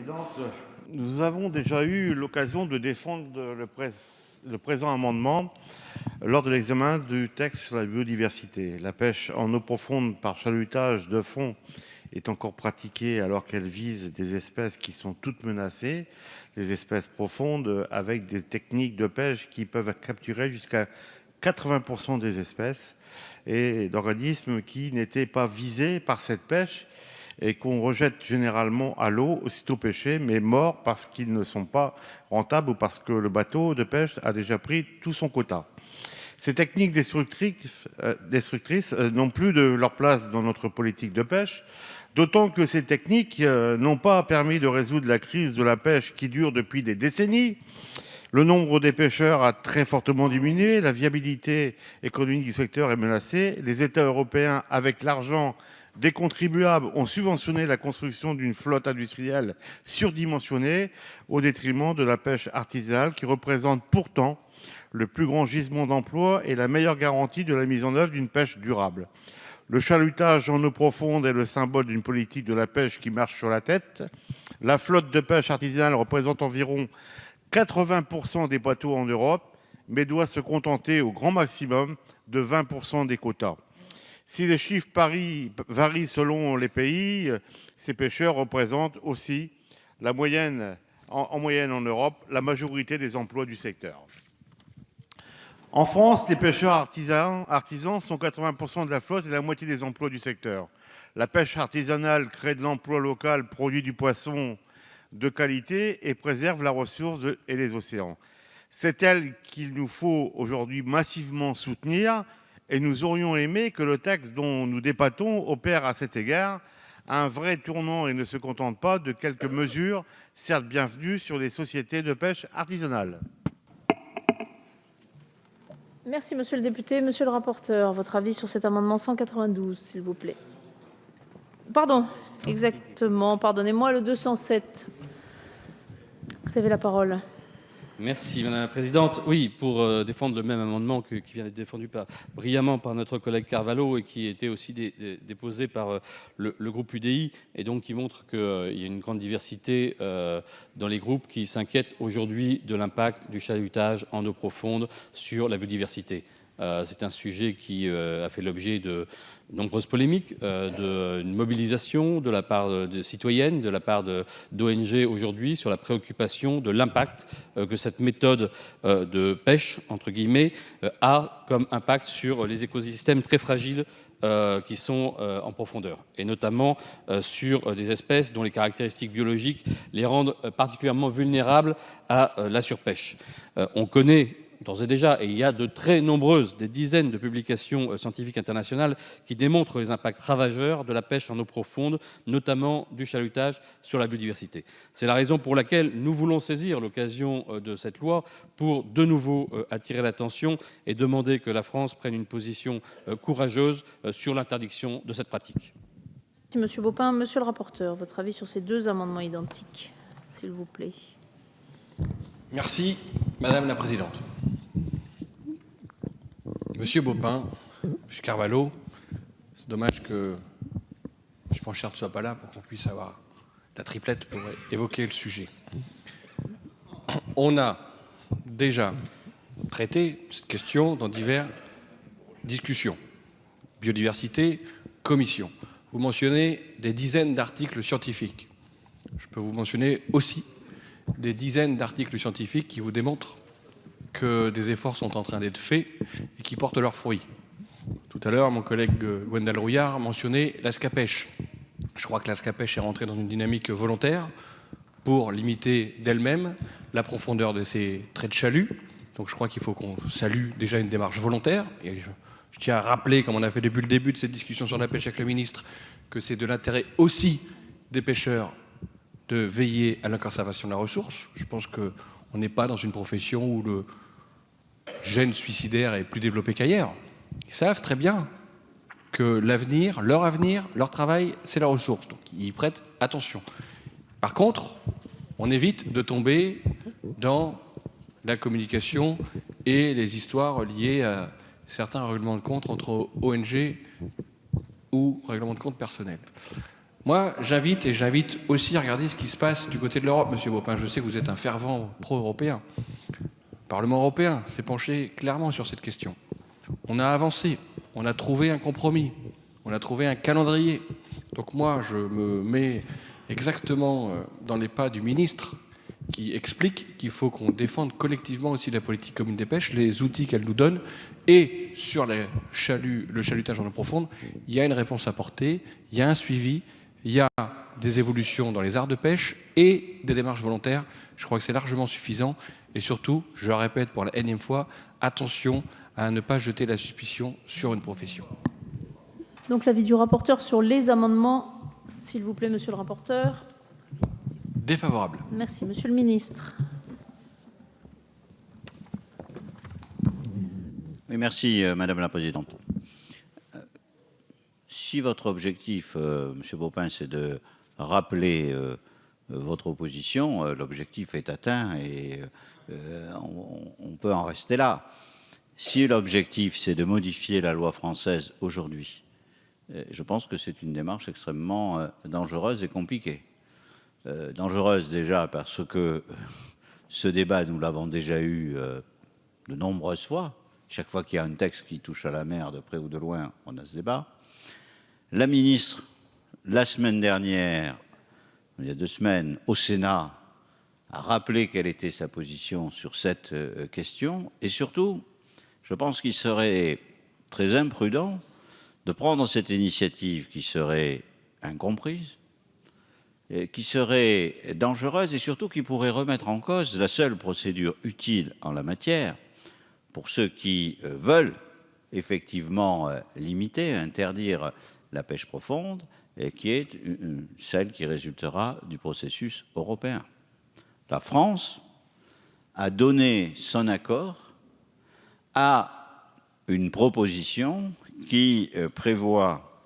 Présidente, nous avons déjà eu l'occasion de défendre le présent amendement lors de l'examen du texte sur la biodiversité. La pêche en eau profonde par chalutage de fond est encore pratiquée alors qu'elle vise des espèces qui sont toutes menacées, les espèces profondes, avec des techniques de pêche qui peuvent capturer jusqu'à 80% des espèces et d'organismes qui n'étaient pas visés par cette pêche et qu'on rejette généralement à l'eau aussitôt pêchés, mais morts parce qu'ils ne sont pas rentables ou parce que le bateau de pêche a déjà pris tout son quota. Ces techniques destructrices n'ont plus de leur place dans notre politique de pêche, d'autant que ces techniques n'ont pas permis de résoudre la crise de la pêche qui dure depuis des décennies. Le nombre des pêcheurs a très fortement diminué, la viabilité économique du secteur est menacée. Les États européens, avec l'argent des contribuables, ont subventionné la construction d'une flotte industrielle surdimensionnée au détriment de la pêche artisanale qui représente pourtant le plus grand gisement d'emploi et la meilleure garantie de la mise en œuvre d'une pêche durable. Le chalutage en eau profonde est le symbole d'une politique de la pêche qui marche sur la tête. La flotte de pêche artisanale représente environ 80% des bateaux en Europe, mais doit se contenter au grand maximum de 20% des quotas. Si les chiffres varient selon les pays, ces pêcheurs représentent aussi en moyenne en Europe la majorité des emplois du secteur. En France, les pêcheurs artisans sont 80% de la flotte et la moitié des emplois du secteur. La pêche artisanale crée de l'emploi local, produit du poisson de qualité et préserve la ressource et les océans. C'est elle qu'il nous faut aujourd'hui massivement soutenir et nous aurions aimé que le texte dont nous débattons opère à cet égard un vrai tournant et ne se contente pas de quelques mesures, certes bienvenues, sur les sociétés de pêche artisanale. Merci, monsieur le député. Monsieur le rapporteur, votre avis sur cet amendement 192, s'il vous plaît. Pardon, exactement, pardonnez-moi, le 207. Vous avez la parole. Merci Madame la Présidente. Oui, pour défendre le même amendement qui vient d'être défendu brillamment par notre collègue Carvalho et qui était aussi déposé par le groupe UDI et donc qui montre qu'il y a une grande diversité dans les groupes qui s'inquiètent aujourd'hui de l'impact du chalutage en eau profonde sur la biodiversité. C'est un sujet qui a fait l'objet de nombreuses polémiques, d'une mobilisation de la part de citoyennes, de la part d'ONG aujourd'hui sur la préoccupation de l'impact que cette méthode de pêche, entre guillemets, a comme impact sur les écosystèmes très fragiles qui sont en profondeur, et notamment sur des espèces dont les caractéristiques biologiques les rendent particulièrement vulnérables à la surpêche. On connaît d'ores et déjà, et il y a de très nombreuses, des dizaines de publications scientifiques internationales qui démontrent les impacts ravageurs de la pêche en eau profonde, notamment du chalutage sur la biodiversité. C'est la raison pour laquelle nous voulons saisir l'occasion de cette loi pour de nouveau attirer l'attention et demander que la France prenne une position courageuse sur l'interdiction de cette pratique. Merci, monsieur Baupin. Monsieur le rapporteur, votre avis sur ces deux amendements identiques, s'il vous plaît. Merci, Madame la Présidente. Monsieur Baupin, monsieur Carvalho, c'est dommage que M. Pancher ne soit pas là pour qu'on puisse avoir la triplette pour évoquer le sujet. On a déjà traité cette question dans diverses discussions. Biodiversité, commission. Vous mentionnez des dizaines d'articles scientifiques. Je peux vous mentionner aussi des dizaines d'articles scientifiques qui vous démontrent que des efforts sont en train d'être faits et qui portent leurs fruits. Tout à l'heure, mon collègue Gwendal Rouillard mentionnait l'ASCAPESH. Je crois que l'ASCAPESH est rentrée dans une dynamique volontaire pour limiter d'elle-même la profondeur de ses traits de chalut. Donc je crois qu'il faut qu'on salue déjà une démarche volontaire. Et je tiens à rappeler, comme on a fait depuis le début de cette discussion sur la pêche avec le ministre, que c'est de l'intérêt aussi des pêcheurs de veiller à la conservation de la ressource. Je pense qu'on n'est pas dans une profession où le gène suicidaire est plus développé qu'ailleurs. Ils savent très bien que l'avenir, leur travail, c'est la ressource. Donc ils y prêtent attention. Par contre, on évite de tomber dans la communication et les histoires liées à certains règlements de compte entre ONG ou règlements de compte personnels. Moi, j'invite aussi à regarder ce qui se passe du côté de l'Europe, Monsieur Baupin. Je sais que vous êtes un fervent pro-européen. Le Parlement européen s'est penché clairement sur cette question. On a avancé, on a trouvé un compromis, on a trouvé un calendrier. Donc moi, je me mets exactement dans les pas du ministre qui explique qu'il faut qu'on défende collectivement aussi la politique commune des pêches, les outils qu'elle nous donne. Et sur le chalutage en eau profonde, il y a une réponse apportée, il y a un suivi, il y a des évolutions dans les arts de pêche et des démarches volontaires. Je crois que c'est largement suffisant. Et surtout, je le répète pour la énième fois, attention à ne pas jeter la suspicion sur une profession. Donc l'avis du rapporteur sur les amendements, s'il vous plaît, monsieur le rapporteur. Défavorable. Merci, monsieur le ministre. Oui, merci, Madame la Présidente. Si votre objectif, Monsieur Baupin, c'est de rappeler votre opposition, l'objectif est atteint et on peut en rester là. Si l'objectif, c'est de modifier la loi française aujourd'hui, je pense que c'est une démarche extrêmement dangereuse et compliquée. Dangereuse déjà parce que ce débat, nous l'avons déjà eu de nombreuses fois. Chaque fois qu'il y a un texte qui touche à la mer, de près ou de loin, on a ce débat. La ministre, la semaine dernière, il y a 2 semaines, au Sénat, a rappelé quelle était sa position sur cette question. Et surtout, je pense qu'il serait très imprudent de prendre cette initiative qui serait incomprise, qui serait dangereuse et surtout qui pourrait remettre en cause la seule procédure utile en la matière pour ceux qui veulent effectivement limiter, interdire la pêche profonde, et qui est celle qui résultera du processus européen. La France a donné son accord à une proposition qui prévoit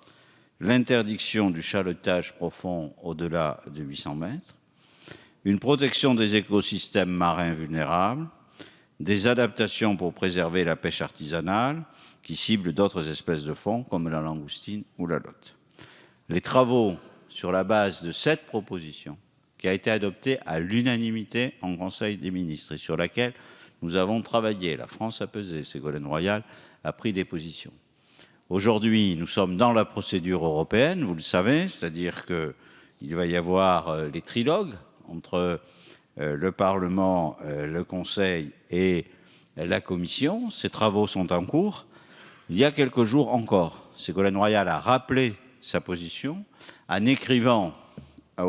l'interdiction du chalutage profond au-delà de 800 mètres, une protection des écosystèmes marins vulnérables, des adaptations pour préserver la pêche artisanale qui ciblent d'autres espèces de fond comme la langoustine ou la lotte. Les travaux sur la base de cette proposition, qui a été adoptée à l'unanimité en Conseil des ministres et sur laquelle nous avons travaillé, la France a pesé, Ségolène Royal a pris des positions. Aujourd'hui, nous sommes dans la procédure européenne, vous le savez, c'est-à-dire qu'il va y avoir les trilogues entre le Parlement, le Conseil et la Commission. Ces travaux sont en cours. Il y a quelques jours encore, Ségolène Royal a rappelé sa position en écrivant à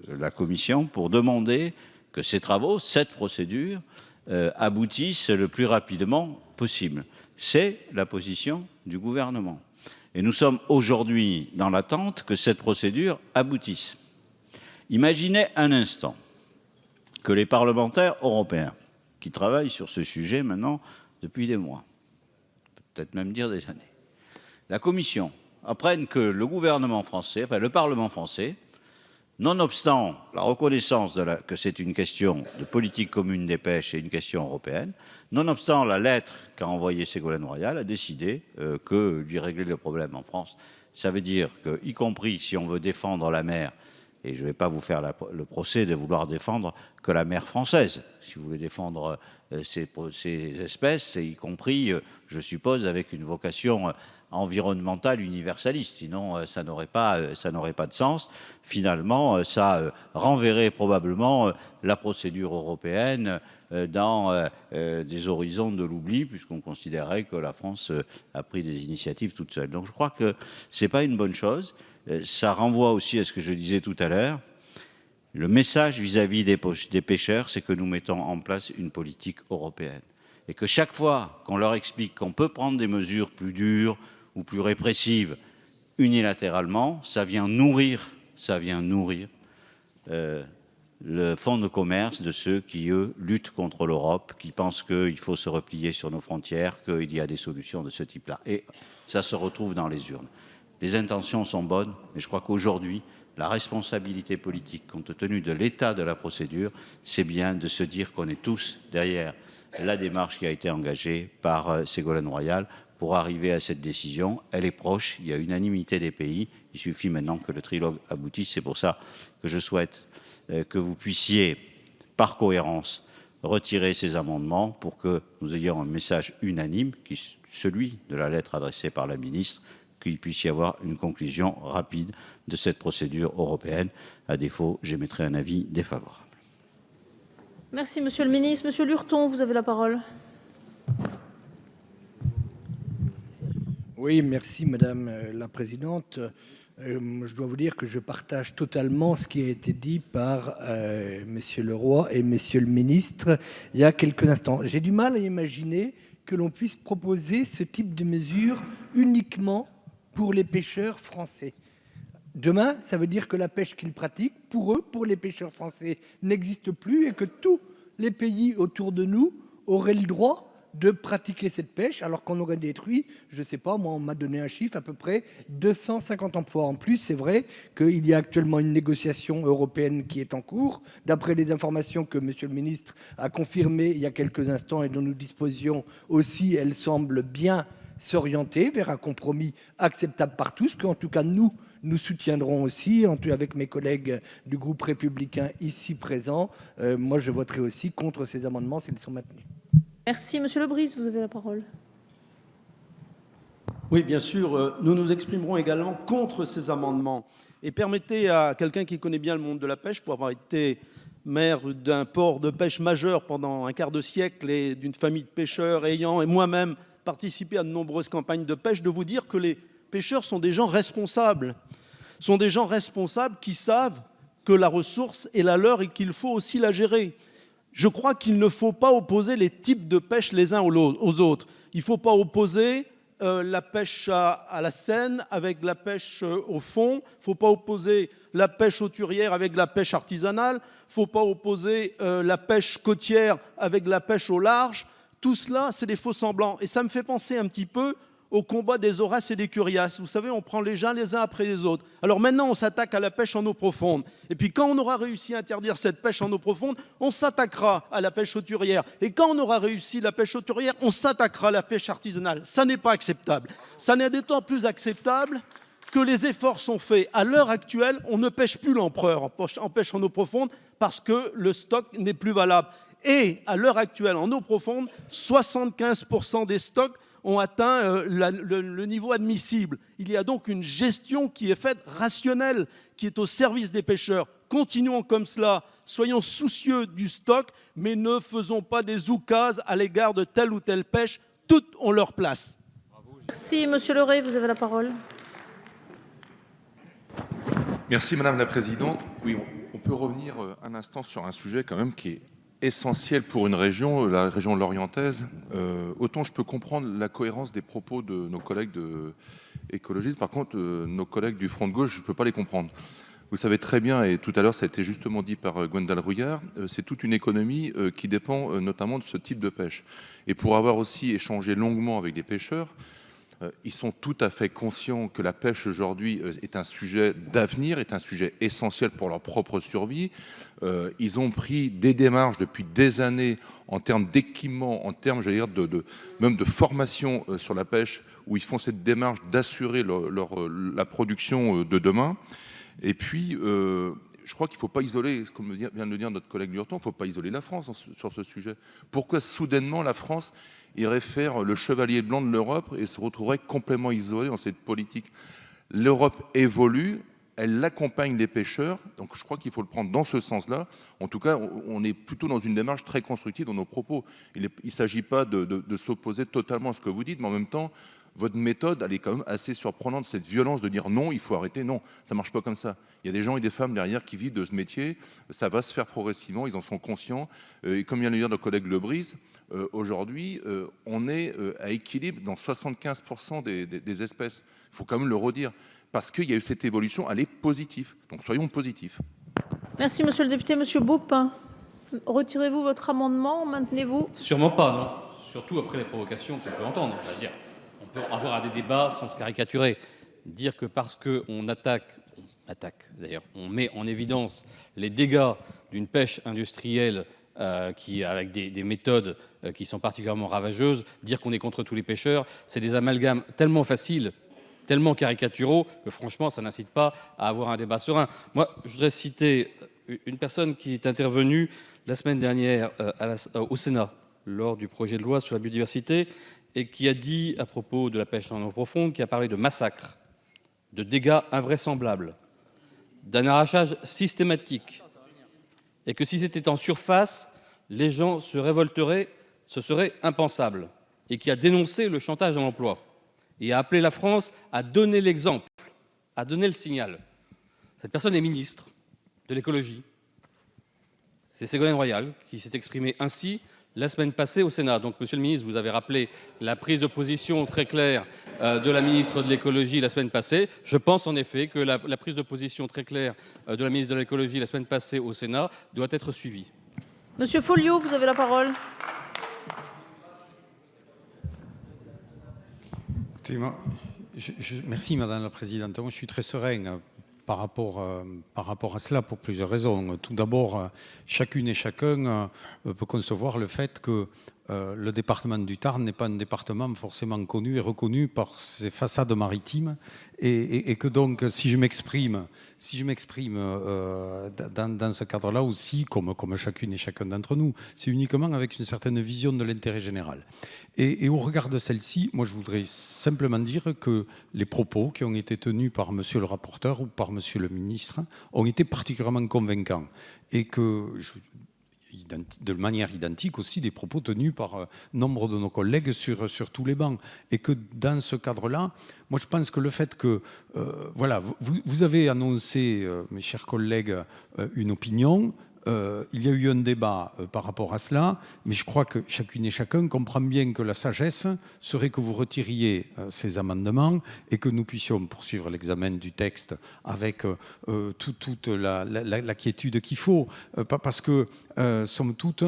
la Commission pour demander que ces travaux, cette procédure, aboutissent le plus rapidement possible. C'est la position du gouvernement. Et nous sommes aujourd'hui dans l'attente que cette procédure aboutisse. Imaginez un instant que les parlementaires européens, qui travaillent sur ce sujet maintenant depuis des mois, peut-être même dire des années, la Commission apprenne que le gouvernement français, enfin le Parlement français, nonobstant la reconnaissance que c'est une question de politique commune des pêches et une question européenne, nonobstant la lettre qu'a envoyée Ségolène Royal, a décidé que lui régler le problème en France, ça veut dire que, y compris si on veut défendre la mer, et je ne vais pas vous faire le procès de vouloir défendre que la mer française, si vous voulez défendre ces espèces, y compris, je suppose, avec une vocation environnementale universaliste, sinon ça n'aurait pas de sens. Finalement, ça renverrait probablement la procédure européenne dans des horizons de l'oubli, puisqu'on considérerait que la France a pris des initiatives toute seule. Donc je crois que ce n'est pas une bonne chose. Ça renvoie aussi à ce que je disais tout à l'heure. Le message vis-à-vis des pêcheurs, c'est que nous mettons en place une politique européenne. Et que chaque fois qu'on leur explique qu'on peut prendre des mesures plus dures ou plus répressives unilatéralement, ça vient nourrir le fonds de commerce de ceux qui, eux, luttent contre l'Europe, qui pensent qu'il faut se replier sur nos frontières, qu'il y a des solutions de ce type-là. Et ça se retrouve dans les urnes. Les intentions sont bonnes, mais je crois qu'aujourd'hui, la responsabilité politique, compte tenu de l'état de la procédure, c'est bien de se dire qu'on est tous derrière la démarche qui a été engagée par Ségolène Royal pour arriver à cette décision. Elle est proche, il y a unanimité des pays. Il suffit maintenant que le trilogue aboutisse. C'est pour ça que je souhaite que vous puissiez, par cohérence, retirer ces amendements pour que nous ayons un message unanime, qui est celui de la lettre adressée par la ministre, qu'il puisse y avoir une conclusion rapide de cette procédure européenne. À défaut, j'émettrai un avis défavorable. Merci, Monsieur le ministre. Monsieur Lurton, vous avez la parole. Oui, merci Madame la Présidente. Je dois vous dire que je partage totalement ce qui a été dit par Monsieur Leroy et Monsieur le Ministre il y a quelques instants. J'ai du mal à imaginer que l'on puisse proposer ce type de mesure uniquement pour les pêcheurs français. Demain, ça veut dire que la pêche qu'ils pratiquent, pour eux, pour les pêcheurs français, n'existe plus et que tous les pays autour de nous auraient le droit de pratiquer cette pêche alors qu'on aurait détruit, je ne sais pas, moi on m'a donné un chiffre, à peu près 250 emplois en plus. C'est vrai qu'il y a actuellement une négociation européenne qui est en cours. D'après les informations que Monsieur le Ministre a confirmées il y a quelques instants et dont nous disposions aussi, elle semble bien s'orienter vers un compromis acceptable par tous, qu'en tout cas nous soutiendrons aussi, avec mes collègues du groupe républicain ici présents. Moi je voterai aussi contre ces amendements s'ils sont maintenus. Merci, Monsieur Lebris, vous avez la parole. Oui, bien sûr, nous nous exprimerons également contre ces amendements. Et permettez à quelqu'un qui connaît bien le monde de la pêche, pour avoir été maire d'un port de pêche majeur pendant un quart de siècle et d'une famille de pêcheurs ayant, et moi-même, participé à de nombreuses campagnes de pêche, de vous dire que les pêcheurs sont des gens responsables. Sont des gens responsables qui savent que la ressource est la leur et qu'il faut aussi la gérer. Je crois qu'il ne faut pas opposer les types de pêche les uns aux autres. Il ne faut pas opposer la pêche à la Seine avec la pêche au fond. Il ne faut pas opposer la pêche hauturière avec la pêche artisanale. Il ne faut pas opposer la pêche côtière avec la pêche au large. Tout cela, c'est des faux semblants. Et ça me fait penser un petit peu au combat des Horaces et des Curiaces. Vous savez, on prend les uns après les autres. Alors maintenant, on s'attaque à la pêche en eau profonde. Et puis quand on aura réussi à interdire cette pêche en eau profonde, on s'attaquera à la pêche hauturière. Et quand on aura réussi la pêche hauturière, on s'attaquera à la pêche artisanale. Ça n'est pas acceptable. Ça n'est d'autant plus acceptable que les efforts sont faits. À l'heure actuelle, on ne pêche plus l'empereur en pêche en eau profonde parce que le stock n'est plus valable. Et à l'heure actuelle, en eau profonde, 75% des stocks ont atteint le niveau admissible. Il y a donc une gestion qui est faite rationnelle, qui est au service des pêcheurs. Continuons comme cela, soyons soucieux du stock, mais ne faisons pas des oukases à l'égard de telle ou telle pêche. Toutes ont leur place. Merci, Monsieur Leray, vous avez la parole. Merci Madame la Présidente. Oui, on peut revenir un instant sur un sujet quand même qui est essentiel pour une région, la région lorientaise. Autant je peux comprendre la cohérence des propos de nos collègues écologistes, par contre, nos collègues du Front de gauche, je ne peux pas les comprendre. Vous savez très bien, et tout à l'heure ça a été justement dit par Gwendal Rouillard, c'est toute une économie qui dépend notamment de ce type de pêche. Et pour avoir aussi échangé longuement avec des pêcheurs, ils sont tout à fait conscients que la pêche aujourd'hui est un sujet d'avenir, est un sujet essentiel pour leur propre survie. Ils ont pris des démarches depuis des années en termes d'équipement, en termes, j'allais dire, même de formation sur la pêche, où ils font cette démarche d'assurer la production de demain. Et puis, je crois qu'il ne faut pas isoler, comme vient de le dire notre collègue Lurton, il ne faut pas isoler la France sur ce sujet. Pourquoi soudainement la France irait faire le chevalier blanc de l'Europe et se retrouverait complètement isolée dans cette politique? L'Europe évolue, elle accompagne les pêcheurs, donc je crois qu'il faut le prendre dans ce sens-là. En tout cas, on est plutôt dans une démarche très constructive dans nos propos. Il ne s'agit pas de s'opposer totalement à ce que vous dites, mais en même temps, votre méthode, elle est quand même assez surprenante, cette violence de dire non, il faut arrêter. Non, ça ne marche pas comme ça. Il y a des gens et des femmes derrière qui vivent de ce métier. Ça va se faire progressivement, ils en sont conscients. Et comme vient de le dire notre collègue Lebris, aujourd'hui, on est à équilibre dans 75% des espèces. Il faut quand même le redire. Parce qu'il y a eu cette évolution, elle est positive. Donc soyons positifs. Merci, Monsieur le député. Monsieur Baupin, retirez-vous votre amendement? Maintenez-vous? Sûrement pas, non. Surtout après les provocations qu'on peut entendre. C'est-à-dire, on peut avoir des débats sans se caricaturer. Dire que parce qu'on attaque d'ailleurs, on met en évidence les dégâts d'une pêche industrielle avec des méthodes qui sont particulièrement ravageuses. Dire qu'on est contre tous les pêcheurs, c'est des amalgames tellement faciles, tellement caricaturaux, que franchement, ça n'incite pas à avoir un débat serein. Moi, je voudrais citer une personne qui est intervenue la semaine dernière au Sénat lors du projet de loi sur la biodiversité et qui a dit à propos de la pêche en eau profonde, qui a parlé de massacre, de dégâts invraisemblables, d'un arrachage systématique, et que si c'était en surface, les gens se révolteraient, ce serait impensable, et qui a dénoncé le chantage à l'emploi, et a appelé la France à donner l'exemple, à donner le signal. Cette personne est ministre de l'écologie. C'est Ségolène Royal qui s'est exprimée ainsi la semaine passée au Sénat. Donc, monsieur le ministre, vous avez rappelé la prise de position très claire de la ministre de l'écologie la semaine passée. Je pense en effet que la prise de position très claire de la ministre de l'écologie la semaine passée au Sénat doit être suivie. Monsieur Folliot, vous avez la parole. Écoutez, merci Madame la Présidente. Moi, je suis très serein par rapport à cela pour plusieurs raisons. Tout d'abord, chacune et chacun peut concevoir le fait que le département du Tarn n'est pas un département forcément connu et reconnu par ses façades maritimes et que donc si je m'exprime dans ce cadre-là aussi, comme chacune et chacun d'entre nous, c'est uniquement avec une certaine vision de l'intérêt général. Et au regard de celle-ci, moi je voudrais simplement dire que les propos qui ont été tenus par monsieur le rapporteur ou par monsieur le ministre ont été particulièrement convaincants et que de manière identique aussi des propos tenus par nombre de nos collègues sur tous les bancs. Et que dans ce cadre-là, moi je pense que le fait que, voilà, vous avez annoncé, mes chers collègues, une opinion. Il y a eu un débat par rapport à cela, mais je crois que chacune et chacun comprend bien que la sagesse serait que vous retiriez ces amendements et que nous puissions poursuivre l'examen du texte avec toute la quiétude qu'il faut. Parce que, somme toute,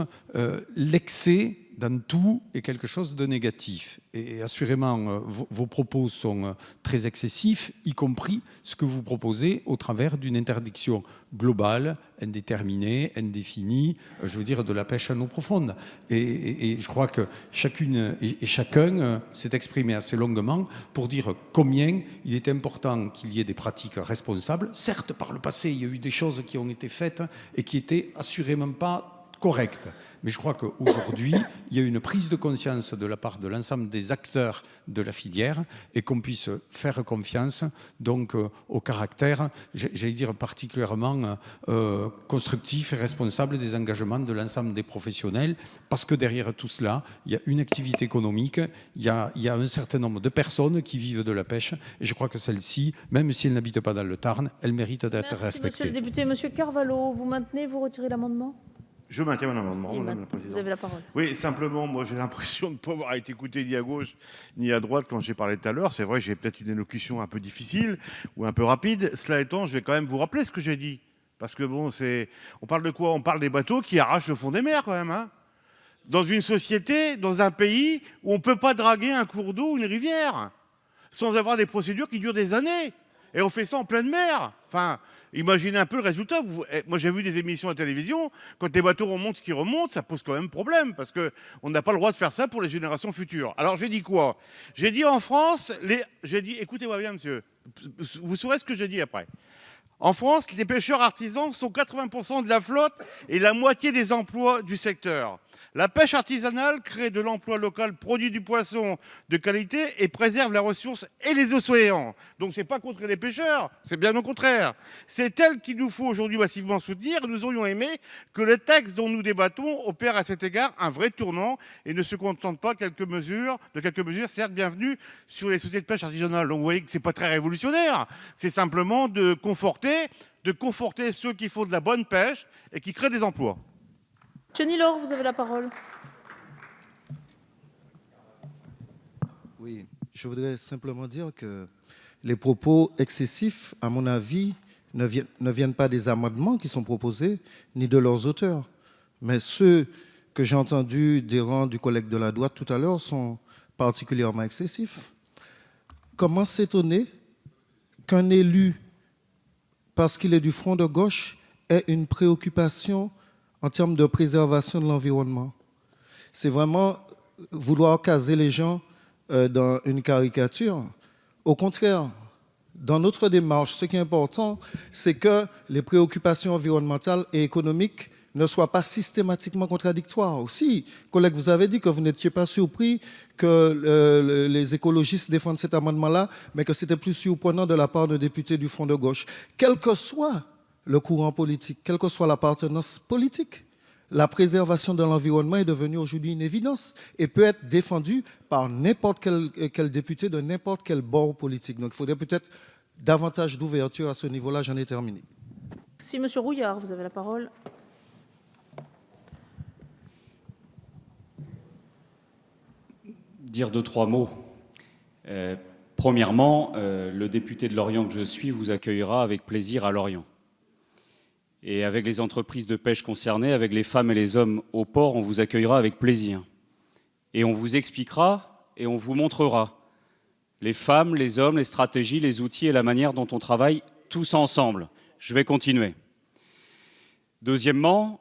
l'excès dans tout est quelque chose de négatif. Et assurément, vos propos sont très excessifs, y compris ce que vous proposez au travers d'une interdiction globale, indéterminée, indéfinie, je veux dire de la pêche en eau profonde. Et je crois que chacune et chacun s'est exprimé assez longuement pour dire combien il est important qu'il y ait des pratiques responsables. Certes, par le passé, il y a eu des choses qui ont été faites et qui étaient assurément pas correct. Mais je crois qu'aujourd'hui, il y a une prise de conscience de la part de l'ensemble des acteurs de la filière et qu'on puisse faire confiance donc au caractère, j'allais dire particulièrement constructif et responsable des engagements de l'ensemble des professionnels, parce que derrière tout cela, il y a une activité économique, il y a un certain nombre de personnes qui vivent de la pêche et je crois que celle-ci, même si elle n'habite pas dans le Tarn, elle mérite d'être respectée. Monsieur le député, monsieur Carvalho, vous maintenez, vous retirez l'amendement ? Je maintiens mon amendement, Madame la Présidente. Vous avez la parole. Oui, simplement, moi j'ai l'impression de ne pas avoir été écouté ni à gauche ni à droite quand j'ai parlé tout à l'heure. C'est vrai que j'ai peut-être une élocution un peu difficile ou un peu rapide. Cela étant, je vais quand même vous rappeler ce que j'ai dit. Parce que bon, on parle de quoi? On parle des bateaux qui arrachent le fond des mers quand même. Hein, dans une société, dans un pays où on ne peut pas draguer un cours d'eau ou une rivière sans avoir des procédures qui durent des années. Et on fait ça en pleine mer. Enfin, imaginez un peu le résultat. Moi, j'ai vu des émissions à la télévision. Quand les bateaux remontent ce qui remonte, ça pose quand même problème parce qu'on n'a pas le droit de faire ça pour les générations futures. Alors, j'ai dit quoi? J'ai dit en France, écoutez-moi bien, monsieur, vous saurez ce que j'ai dit après. En France, les pêcheurs artisans sont 80% de la flotte et la moitié des emplois du secteur. La pêche artisanale crée de l'emploi local, produit du poisson de qualité et préserve la ressource et les océans. Donc c'est pas contre les pêcheurs, c'est bien au contraire. C'est elle qu'il nous faut aujourd'hui massivement soutenir. Nous aurions aimé que le texte dont nous débattons opère à cet égard un vrai tournant et ne se contente pas de quelques mesures, certes bienvenues, sur les sociétés de pêche artisanale. Donc vous voyez que c'est pas très révolutionnaire. C'est simplement de conforter ceux qui font de la bonne pêche et qui créent des emplois. Monsieur Nilor, vous avez la parole. Oui, je voudrais simplement dire que les propos excessifs, à mon avis, ne viennent pas des amendements qui sont proposés, ni de leurs auteurs. Mais ceux que j'ai entendus des rangs du collègue de la droite tout à l'heure sont particulièrement excessifs. Comment s'étonner qu'un élu, parce qu'il est du front de gauche, ait une préoccupation en termes de préservation de l'environnement. C'est vraiment vouloir caser les gens dans une caricature. Au contraire, dans notre démarche, ce qui est important, c'est que les préoccupations environnementales et économiques ne soient pas systématiquement contradictoires. Aussi, collègue, vous avez dit que vous n'étiez pas surpris que les écologistes défendent cet amendement-là, mais que c'était plus surprenant de la part de députés du Front de gauche. Quel que soit le courant politique, quelle que soit l'appartenance politique, la préservation de l'environnement est devenue aujourd'hui une évidence et peut être défendue par n'importe quel député de n'importe quel bord politique. Donc il faudrait peut-être davantage d'ouverture à ce niveau-là. J'en ai terminé. Si Monsieur Rouillard, vous avez la parole. Dire deux, trois mots. Premièrement, le député de Lorient que je suis vous accueillera avec plaisir à Lorient. Et avec les entreprises de pêche concernées, avec les femmes et les hommes au port, on vous accueillera avec plaisir. Et on vous expliquera et on vous montrera les femmes, les hommes, les stratégies, les outils et la manière dont on travaille tous ensemble. Je vais continuer. Deuxièmement,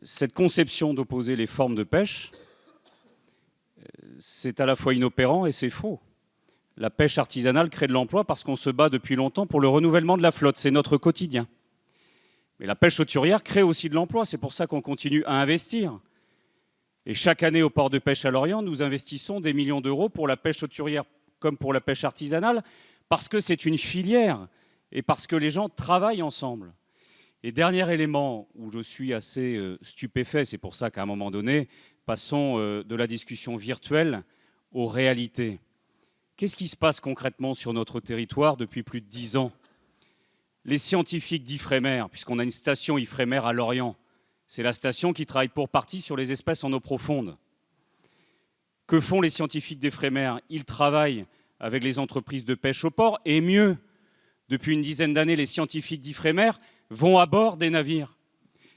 cette conception d'opposer les formes de pêche, c'est à la fois inopérant et c'est faux. La pêche artisanale crée de l'emploi parce qu'on se bat depuis longtemps pour le renouvellement de la flotte. C'est notre quotidien. Mais la pêche hauturière crée aussi de l'emploi. C'est pour ça qu'on continue à investir. Et chaque année, au port de pêche à Lorient, nous investissons des millions d'euros pour la pêche hauturière comme pour la pêche artisanale parce que c'est une filière et parce que les gens travaillent ensemble. Et dernier élément où je suis assez stupéfait, c'est pour ça qu'à un moment donné, passons de la discussion virtuelle aux réalités. Qu'est-ce qui se passe concrètement sur notre territoire depuis plus de 10 ans ? Les scientifiques d'Ifremer, puisqu'on a une station Ifremer à Lorient, c'est la station qui travaille pour partie sur les espèces en eau profonde. Que font les scientifiques d'Ifremer ? Ils travaillent avec les entreprises de pêche au port, et mieux, depuis une dizaine d'années, les scientifiques d'Ifremer vont à bord des navires.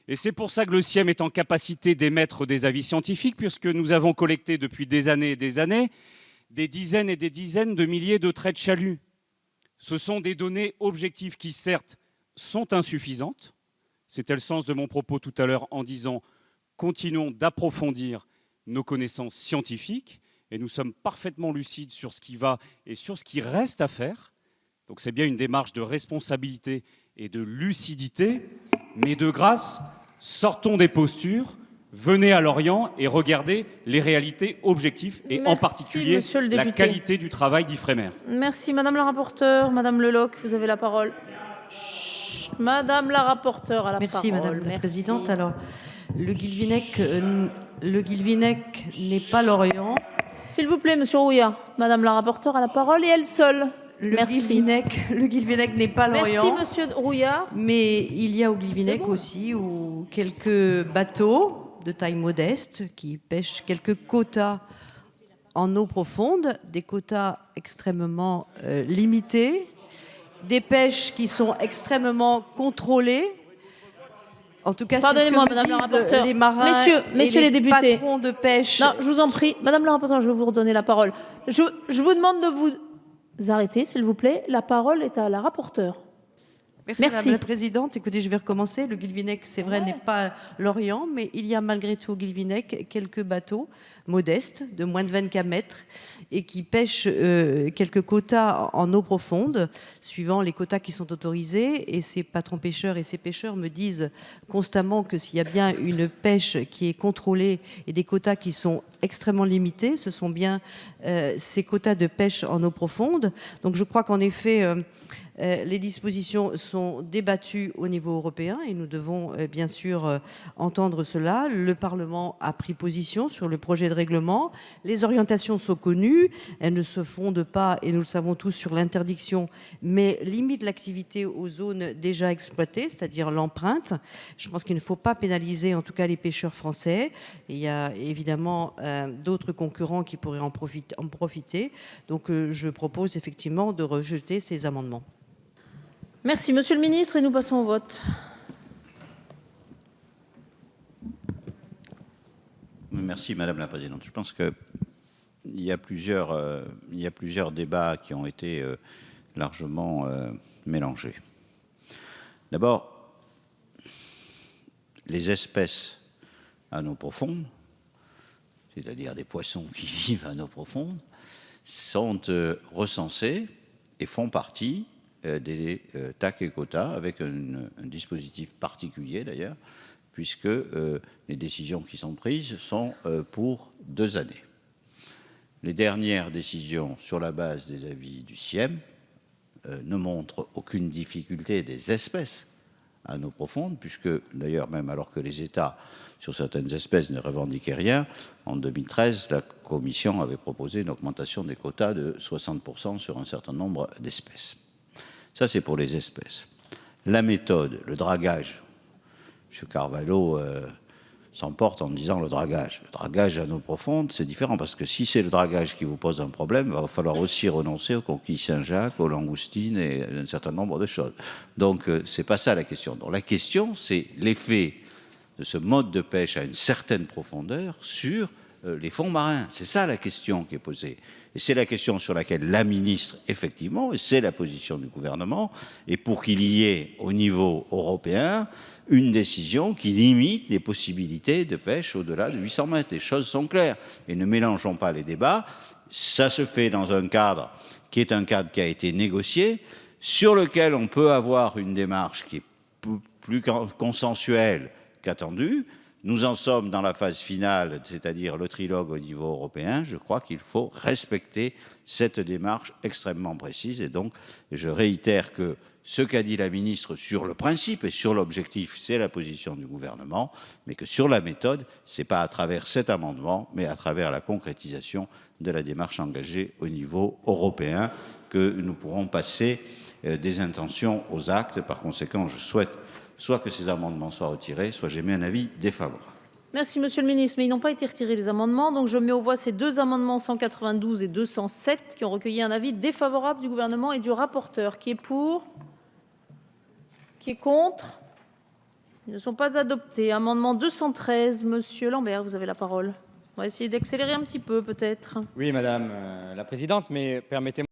Et c'est pour ça que le CIEM est en capacité d'émettre des avis scientifiques, puisque nous avons collecté depuis des années et des années des dizaines et des dizaines de milliers de traits de chalut. Ce sont des données objectives qui, certes, sont insuffisantes. C'était le sens de mon propos tout à l'heure en disant « continuons d'approfondir nos connaissances scientifiques » et nous sommes parfaitement lucides sur ce qui va et sur ce qui reste à faire. Donc c'est bien une démarche de responsabilité et de lucidité, mais de grâce, sortons des postures, venez à Lorient et regardez les réalités objectives et en particulier la qualité du travail d'Ifremer. Merci Madame la rapporteure. Madame Leloc, vous avez la parole. Chut, Madame la rapporteure a la parole. Merci Madame la Présidente. Alors, le Guilvinec n'est pas Lorient. S'il vous plaît, Monsieur Rouillard. Madame la rapporteure a la parole et elle seule. Le Guilvinec n'est pas Lorient. Merci Monsieur Rouillard. Mais il y a au Guilvinec aussi quelques bateaux de taille modeste qui pêchent quelques quotas en eau profonde, des quotas extrêmement limités, des pêches qui sont extrêmement contrôlées. En tout cas, c'est ce que Madame la rapporteure. Les marins messieurs les députés. Patrons de pêche. Non, je vous en prie. Madame la rapporteure, je vais vous redonner la parole. Je vous demande de vous arrêter, s'il vous plaît. La parole est à la rapporteure. Merci. Madame la Présidente. Écoutez, je vais recommencer. Le Guilvinec, c'est vrai, n'est pas Lorient, mais il y a malgré tout au Guilvinec quelques bateaux modestes de moins de 24 mètres et qui pêchent quelques quotas en eau profonde, suivant les quotas qui sont autorisés. Et ces patrons pêcheurs et ces pêcheurs me disent constamment que s'il y a bien une pêche qui est contrôlée et des quotas qui sont extrêmement limités, ce sont bien ces quotas de pêche en eau profonde. Donc je crois qu'en effet, les dispositions sont débattues au niveau européen et nous devons bien sûr entendre cela. Le Parlement a pris position sur le projet de règlement. Les orientations sont connues. Elles ne se fondent pas, et nous le savons tous, sur l'interdiction, mais limitent l'activité aux zones déjà exploitées, c'est-à-dire l'empreinte. Je pense qu'il ne faut pas pénaliser en tout cas les pêcheurs français. Et il y a évidemment d'autres concurrents qui pourraient en profiter. Donc je propose effectivement de rejeter ces amendements. Merci, Monsieur le Ministre, et nous passons au vote. Merci, Madame la Présidente. Je pense qu'il y a plusieurs débats qui ont été largement mélangés. D'abord, les espèces à eau profonde, c'est-à-dire des poissons qui vivent à eau profonde, sont recensés et font partie des TAC et quotas, avec un dispositif particulier d'ailleurs, puisque les décisions qui sont prises sont pour 2 années. Les dernières décisions sur la base des avis du CIEM ne montrent aucune difficulté des espèces à eau profonde, puisque d'ailleurs, même alors que les États, sur certaines espèces, ne revendiquaient rien, en 2013, la Commission avait proposé une augmentation des quotas de 60% sur un certain nombre d'espèces. Ça, c'est pour les espèces. La méthode, le dragage, M. Carvalho s'emporte en disant le dragage. Le dragage à eau profonde, c'est différent, parce que si c'est le dragage qui vous pose un problème, il va falloir aussi renoncer aux coquilles Saint-Jacques, aux langoustines et un certain nombre de choses. Donc, ce n'est pas ça la question. Donc, la question, c'est l'effet de ce mode de pêche à une certaine profondeur sur les fonds marins. C'est ça la question qui est posée. Et c'est la question sur laquelle la ministre, effectivement, et c'est la position du gouvernement, et pour qu'il y ait au niveau européen une décision qui limite les possibilités de pêche au-delà de 800 mètres. Les choses sont claires. Et ne mélangeons pas les débats. Ça se fait dans un cadre qui est un cadre qui a été négocié, sur lequel on peut avoir une démarche qui est plus consensuelle qu'attendue. Nous en sommes dans la phase finale, c'est-à-dire le trilogue au niveau européen. Je crois qu'il faut respecter cette démarche extrêmement précise. Et donc, je réitère que ce qu'a dit la ministre sur le principe et sur l'objectif, c'est la position du gouvernement, mais que sur la méthode, ce n'est pas à travers cet amendement, mais à travers la concrétisation de la démarche engagée au niveau européen que nous pourrons passer des intentions aux actes. Par conséquent, je souhaite soit que ces amendements soient retirés, soit j'émets un avis défavorable. Merci, monsieur le ministre. Mais ils n'ont pas été retirés, les amendements. Donc, je mets aux voix ces 2 amendements 192 et 207 qui ont recueilli un avis défavorable du gouvernement et du rapporteur. Qui est pour? Qui est contre? Ils ne sont pas adoptés. Amendement 213, monsieur Lambert, vous avez la parole. On va essayer d'accélérer un petit peu, peut-être. Oui, madame la présidente, mais permettez-moi